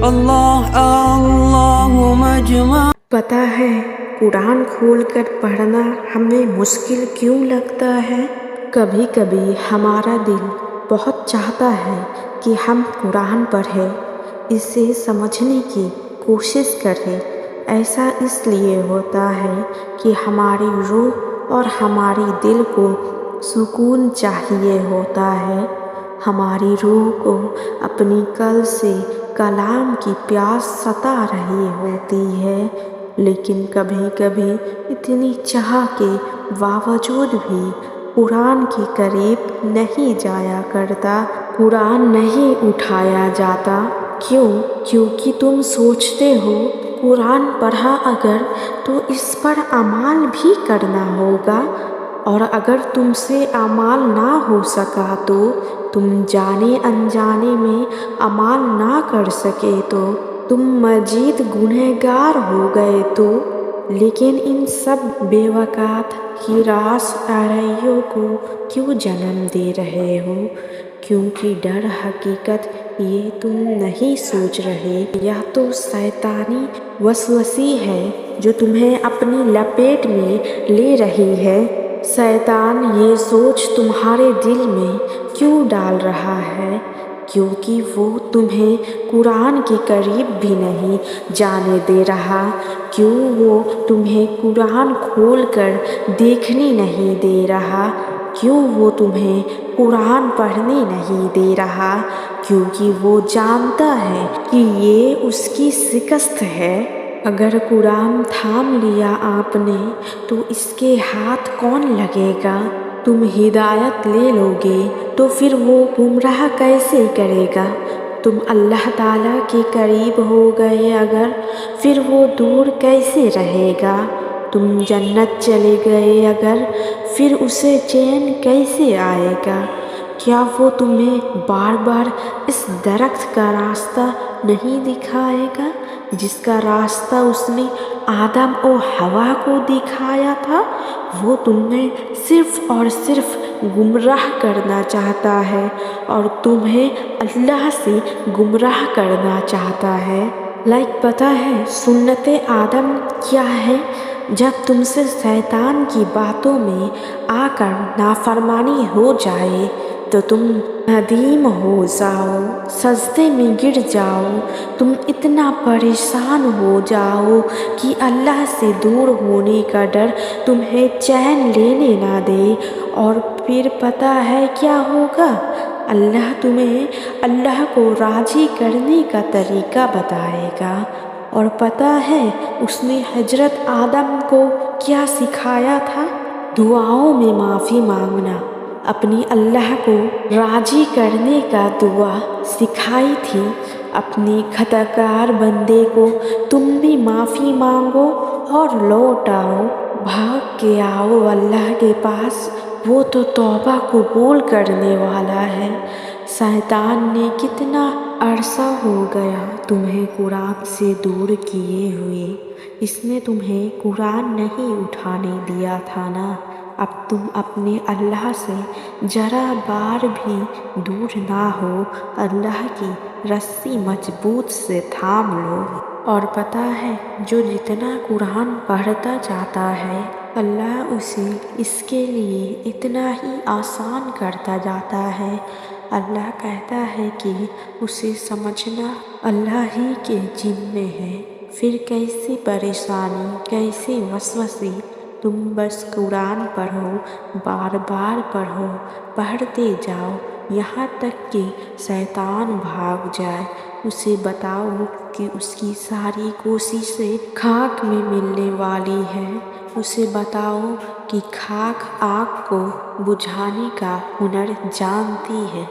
اللہ اللہم اجمع۔ پتہ ہے قرآن کھول کر پڑھنا ہمیں مشکل کیوں لگتا ہے؟ کبھی کبھی ہمارا دل بہت چاہتا ہے کہ ہم قرآن پڑھیں، اسے سمجھنے کی کوشش کریں۔ ایسا اس لیے ہوتا ہے کہ ہماری روح اور ہماری دل کو سکون چاہیے ہوتا ہے۔ ہماری روح کو اپنی کل سے کلام کی پیاس ستا رہی ہوتی ہے، لیکن کبھی کبھی اتنی چاہ کے باوجود بھی قرآن کے قریب نہیں جایا کرتا، قرآن نہیں اٹھایا جاتا۔ کیوں؟ کیونکہ تم سوچتے ہو قرآن پڑھا اگر تو اس پر عمل بھی کرنا ہوگا، اور اگر تم سے عمل نہ ہو سکا تو تم جانے انجانے میں عمل نہ کر سکے تو تم مزید گنہگار ہو گئے تو۔ لیکن ان سب بے وقعت کی راس آرائیوں کو کیوں جنم دے رہے ہو؟ کیونکہ ڈر حقیقت یہ تم نہیں سوچ رہے، یا تو شیطانی وسوسے ہے جو تمہیں اپنی لپیٹ میں لے رہی ہے۔ شیطان یہ سوچ تمہارے دل میں کیوں ڈال رہا ہے؟ کیونکہ وہ تمہیں قرآن کے قریب بھی نہیں جانے دے رہا۔ کیوں وہ تمہیں قرآن کھول کر دیکھنے نہیں دے رہا؟ کیوں وہ تمہیں قرآن پڑھنے نہیں دے رہا؟ کیونکہ وہ جانتا ہے کہ یہ اس کی شکست ہے۔ اگر قرآن تھام لیا آپ نے تو اس کے ہاتھ کون لگے گا؟ تم ہدایت لے لو گے تو پھر وہ گمراہ کیسے کرے گا؟ تم اللہ تعالیٰ کے قریب ہو گئے اگر، پھر وہ دور کیسے رہے گا؟ تم جنت چلے گئے اگر، پھر اسے چین کیسے آئے گا؟ کیا وہ تمہیں بار بار اس درخت کا راستہ نہیں دکھائے گا جس کا راستہ اس نے آدم و حوا کو دکھایا تھا؟ وہ تمہیں صرف اور صرف گمراہ کرنا چاہتا ہے، اور تمہیں اللہ سے گمراہ کرنا چاہتا ہے۔ پتہ ہے سنت آدم کیا ہے؟ جب تم سے شیطان کی باتوں میں آ کر نافرمانی ہو جائے تو تم ندیم ہو جاؤ، سجدے میں گر جاؤ، تم اتنا پریشان ہو جاؤ کہ اللہ سے دور ہونے کا ڈر تمہیں چین لینے نہ دے، اور پھر پتہ ہے کیا ہوگا؟ اللہ تمہیں اللہ کو راضی کرنے کا طریقہ بتائے گا۔ اور پتہ ہے اس نے حضرت آدم کو کیا سکھایا تھا؟ دعاؤں میں معافی مانگنا، اپنی اللہ کو راضی کرنے کا دعا سکھائی تھی۔ اپنے خطا کار بندے کو تم بھی معافی مانگو اور لوٹ آؤ، بھاگ کے آؤ اللہ کے پاس، وہ تو توبہ قبول کرنے والا ہے۔ شیطان نے کتنا عرصہ ہو گیا تمہیں قرآن سے دور کیے ہوئے، اس نے تمہیں قرآن نہیں اٹھانے دیا تھا نا؟ اب تم اپنے اللہ سے ذرا بار بھی دور نہ ہو، اللہ کی رسی مضبوط سے تھام لو۔ اور پتہ ہے جو جتنا قرآن پڑھتا جاتا ہے اللہ اسے اس کے لیے اتنا ہی آسان کرتا جاتا ہے۔ اللہ کہتا ہے کہ اسے سمجھنا اللہ ہی کے ذمہ ہے، پھر کیسی پریشانی، کیسے وسوسے؟ تم بس قرآن پڑھو، بار بار پڑھو، پڑھتے جاؤ یہاں تک کہ شیطان بھاگ جائے۔ اسے بتاؤ کہ اس کی ساری کوششیں خاک میں ملنے والی ہیں۔ اسے بتاؤ کہ خاک آگ کو بجھانے کا ہنر جانتی ہے۔